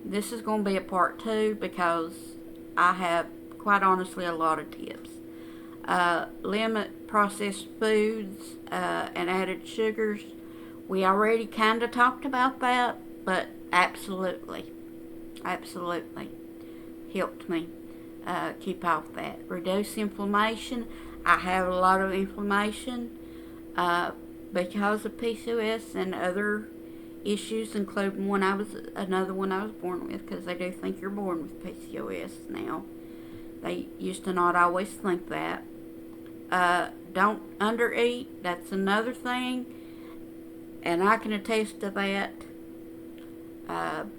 This is going to be a part 2 because I have, quite honestly, a lot of tips. Limit processed foods and added sugars. We already kind of talked about that, but absolutely helped me keep off that. Reduce inflammation. I have a lot of inflammation because of PCOS and other issues, including another one I was born with, because they do think you're born with PCOS now. They used to not always think that. Don't undereat. That's another thing, and I can attest to that.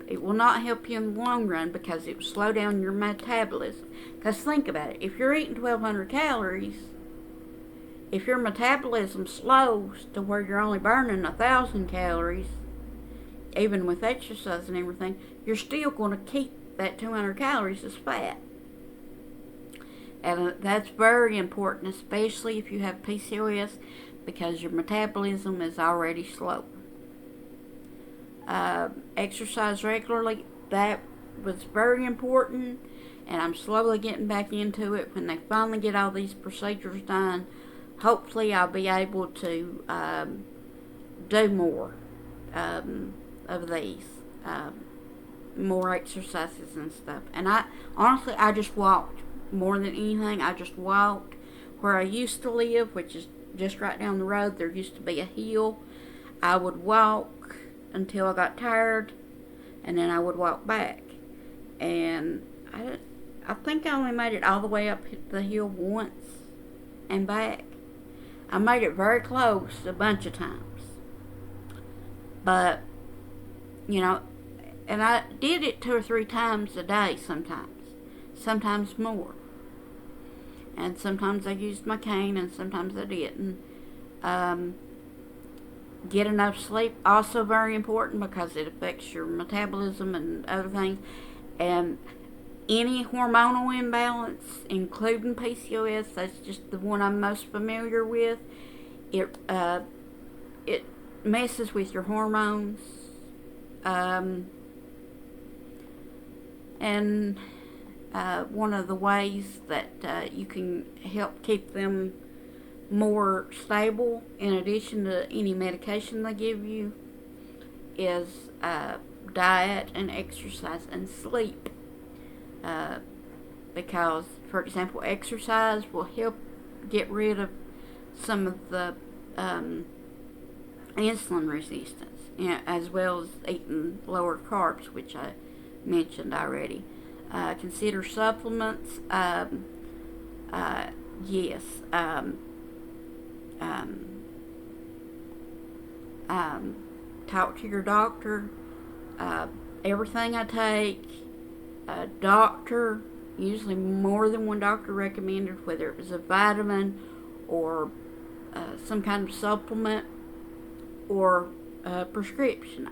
It will not help you in the long run because it will slow down your metabolism. Because think about it. If you're eating 1,200 calories, if your metabolism slows to where you're only burning 1,000 calories, even with exercise and everything, you're still going to keep that 200 calories as fat. And that's very important, especially if you have PCOS, because your metabolism is already slow. Exercise regularly. That was very important, and I'm slowly getting back into it. When they finally get all these procedures done, hopefully I'll be able to do more of these, more exercises and stuff. And I just walked more than anything. I just walked. Where I used to live, which is just right down the road, there used to be a hill. I would walk until I got tired, and then I would walk back. And I think I only made it all the way up the hill once and back. I made it very close a bunch of times. But, and I did it 2 or 3 times a day sometimes more. And sometimes I used my cane, and sometimes I didn't. Get enough sleep, also very important, because it affects your metabolism and other things. And any hormonal imbalance, including PCOS, that's just the one I'm most familiar with. It messes with your hormones, and one of the ways that you can help keep them more stable, in addition to any medication they give you, is diet and exercise and sleep. Because, for example, exercise will help get rid of some of the insulin resistance, as well as eating lower carbs, which I mentioned already. Consider supplements. Yes. Talk to your doctor. Everything I take, a doctor, usually more than one doctor recommended, whether it was a vitamin or some kind of supplement or a prescription.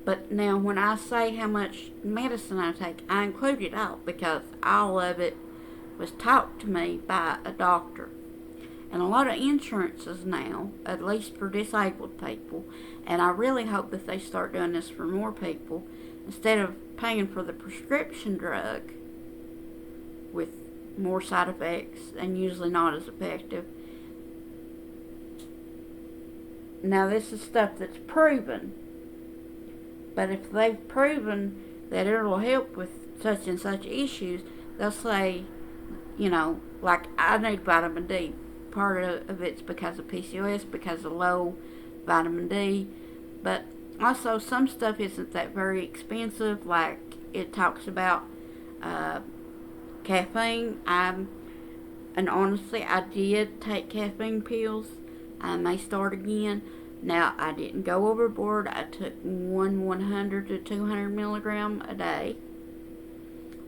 But now when I say how much medicine I take, I include it all, because all of it was taught to me by a doctor. And a lot of insurances now, at least for disabled people, and I really hope that they start doing this for more people, instead of paying for the prescription drug with more side effects and usually not as effective. Now, this is stuff that's proven, but if they've proven that it'll help with such and such issues, they'll say, like I need vitamin D. Part of it's because of PCOS, because of low vitamin D, but also some stuff isn't that very expensive, like it talks about caffeine. And honestly, I did take caffeine pills. I may start again. Now, I didn't go overboard. I took 100 to 200 milligram a day.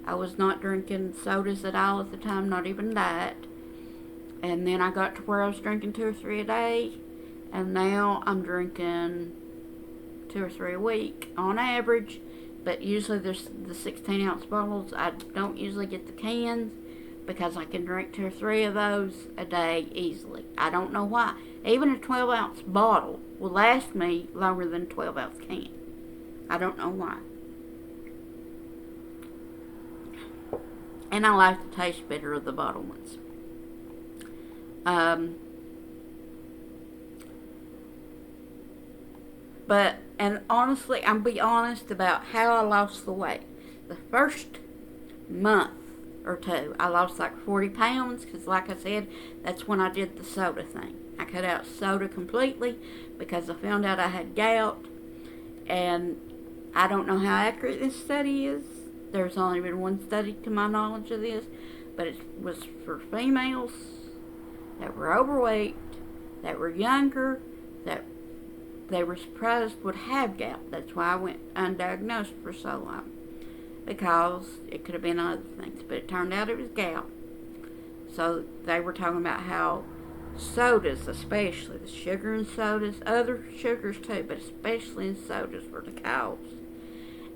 I was not drinking sodas at all at the time, not even diet. And then I got to where I was drinking 2 or 3 a day, and now I'm drinking 2 or 3 a week on average. But usually there's the 16-ounce bottles. I don't usually get the cans because I can drink 2 or 3 of those a day easily. I don't know why. Even a 12-ounce bottle will last me longer than a 12-ounce can. I don't know why. and I like the taste better of the bottled ones. Um, and honestly, I'm be honest about how I lost the weight. The first month or two, I lost like 40 pounds because, like I said, that's when I did the soda thing. I cut out soda completely because I found out I had gout, and I don't know how accurate this study is. There's only been one study to my knowledge of this, but it was for females that were overweight, that were younger, that they were surprised would have gout. That's why I went undiagnosed for so long, because it could have been other things, but it turned out it was gout. So they were talking about how sodas, especially the sugar in sodas, other sugars too, but especially in sodas, were the cause.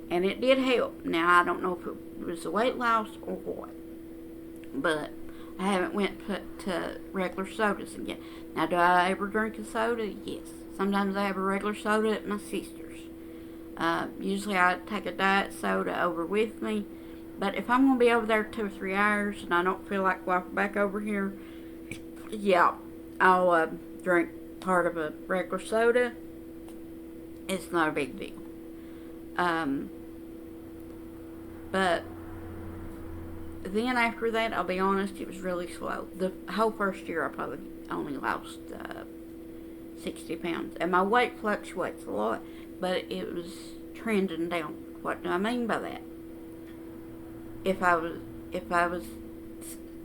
And it did help. Now, I don't know if it was the weight loss or what, but I haven't went to regular sodas again. Now, do I ever drink a soda? Yes. Sometimes I have a regular soda at my sister's. Usually I take a diet soda over with me, but if I'm going to be over there 2 or 3 hours and I don't feel like walking back over here, yeah, I'll drink part of a regular soda. It's not a big deal. But then after that, I'll be honest, it was really slow. The whole first year I probably only lost 60 pounds. And my weight fluctuates a lot, but it was trending down. What do I mean by that? If I was,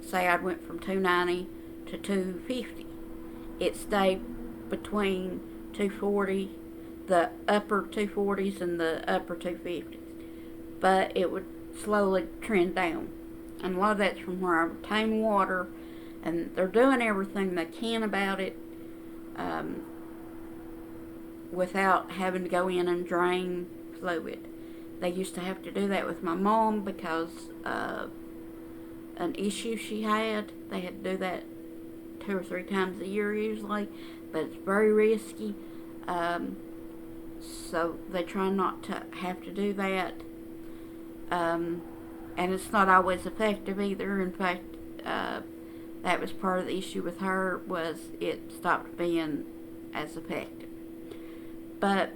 say I went from 290 to 250, it stayed between 240, the upper 240s and the upper 250s. But it would slowly trend down. And a lot of that's from where I retain water, and they're doing everything they can about it without having to go in and drain fluid. They used to have to do that with my mom because of an issue she had. They had to do that 2 or 3 times a year usually, but it's very risky. So they try not to have to do that. And it's not always effective either. In fact, that was part of the issue with her, was it stopped being as effective. But,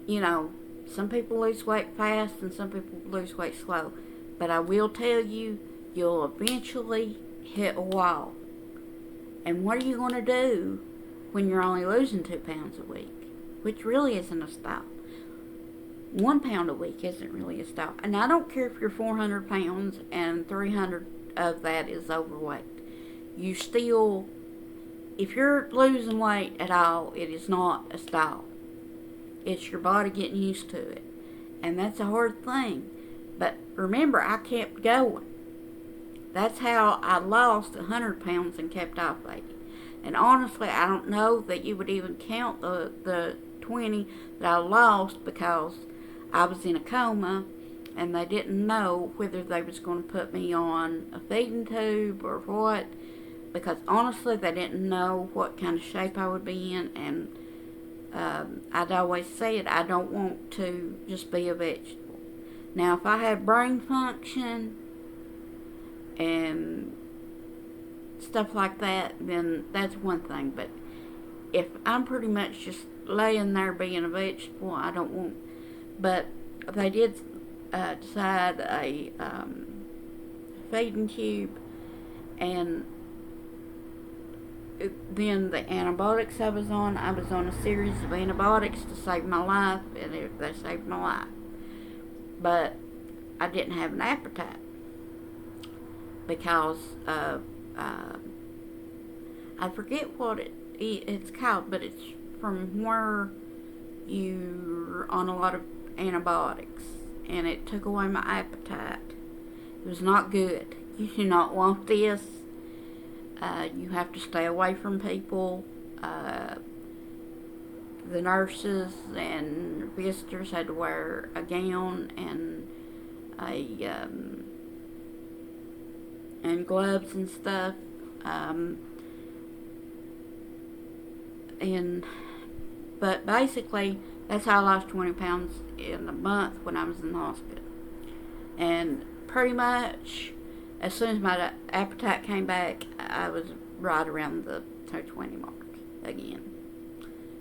you know, some people lose weight fast and some people lose weight slow. But I will tell you, you'll eventually hit a wall. And what are you going to do when you're only losing 2 pounds a week? Which really isn't a stop. 1 pound a week isn't really a stop. And I don't care if you're 400 pounds and 300 of that is overweight. You still, if you're losing weight at all, it is not a stop. It's your body getting used to it. And that's a hard thing. But remember, I kept going. That's how I lost 100 pounds and kept off 80. And honestly, I don't know that you would even count the 20 that I lost, because I was in a coma and they didn't know whether they was going to put me on a feeding tube or what, because honestly they didn't know what kind of shape I would be in. And I'd always said I don't want to just be a vegetable. Now, if I had brain function and stuff like that, then that's one thing. But if I'm pretty much just laying there being a vegetable, I don't want. But they did decide a feeding tube, and then the antibiotics I was on a series of antibiotics to save my life, and they saved my life. But I didn't have an appetite because of, I forget what it's called, but it's from where you're on a lot of antibiotics, and it took away my appetite. It was not good. You do not want this. You have to stay away from people. The nurses and visitors had to wear a gown and gloves and stuff. But basically, that's how I lost 20 pounds in a month when I was in the hospital. And pretty much, as soon as my appetite came back, I was right around the 220 mark again.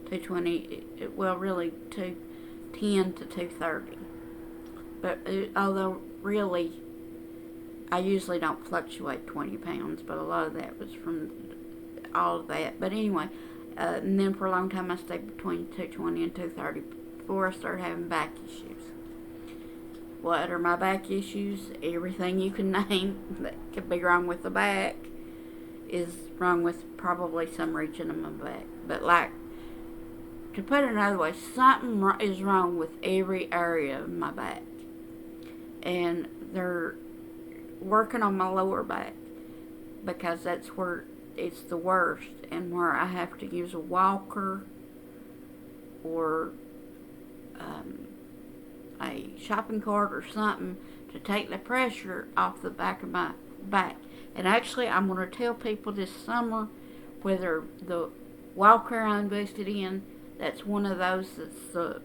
220, well, really 210 to 230. But although really, I usually don't fluctuate 20 pounds, but a lot of that was from all of that. But anyway, and then for a long time I stayed between 220 and 230 before I started having back issues. What are my back issues? Everything you can name that could be wrong with the back is wrong with probably some region of my back. But like, to put it another way, something is wrong with every area of my back. And they're working on my lower back because that's where it's the worst, and where I have to use a walker or a shopping cart or something to take the pressure off the back of my back. And actually, I'm going to tell people this summer, whether the walker I invested in, that's one of those that's the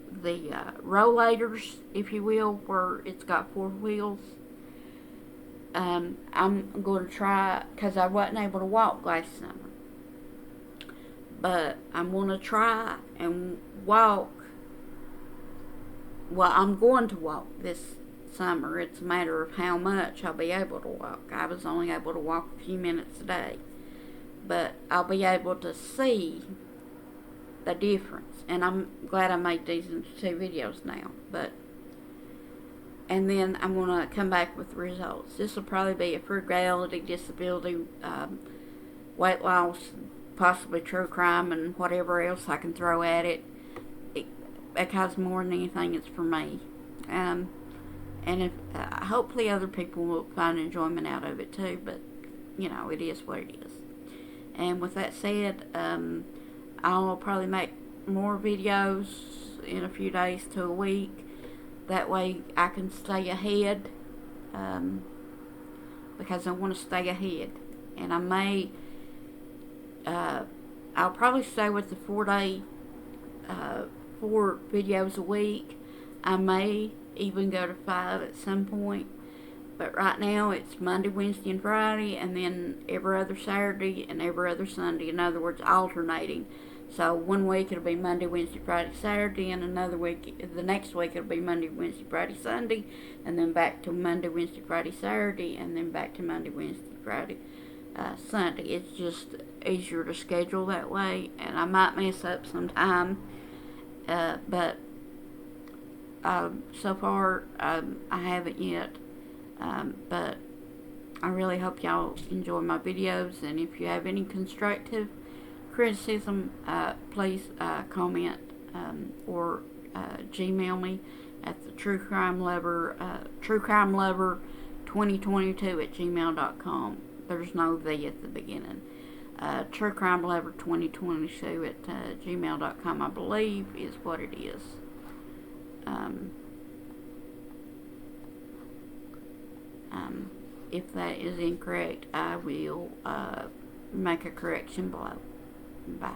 rollators, if you will, where it's got 4 wheels. I'm going to try, because I wasn't able to walk last summer. But I'm going to try and walk. Well, I'm going to walk this summer. It's a matter of how much I'll be able to walk. I was only able to walk a few minutes a day. But I'll be able to see the difference. And I'm glad I made these into 2 videos now. And then I'm going to come back with the results. This will probably be a frugality, disability, weight loss, possibly true crime, and whatever else I can throw at it. Because more than anything, it's for me. And if hopefully other people will find enjoyment out of it too. But, you know, it is what it is. And with that said, I'll probably make more videos in a few days to a week. That way I can stay ahead, because I want to stay ahead. And I may, I'll probably stay with the 4 videos a week. I may even go to 5 at some point. But right now it's Monday, Wednesday, and Friday, and then every other Saturday and every other Sunday. In other words, alternating. So one week it'll be Monday, Wednesday, Friday, Saturday, and another week, the next week it'll be Monday, Wednesday, Friday, Sunday, and then back to Monday, Wednesday, Friday, Saturday, and then back to Monday, Wednesday, Friday, Sunday. It's just easier to schedule that way, and I might mess up sometime, but so far I haven't yet, but I really hope y'all enjoy my videos, and if you have any constructive criticism, please comment or Gmail me at the truecrimelover2022@gmail.com. There's no V at the beginning. truecrimelover2022@gmail.com, I believe, is what it is. If that is incorrect, I will make a correction below. Bye.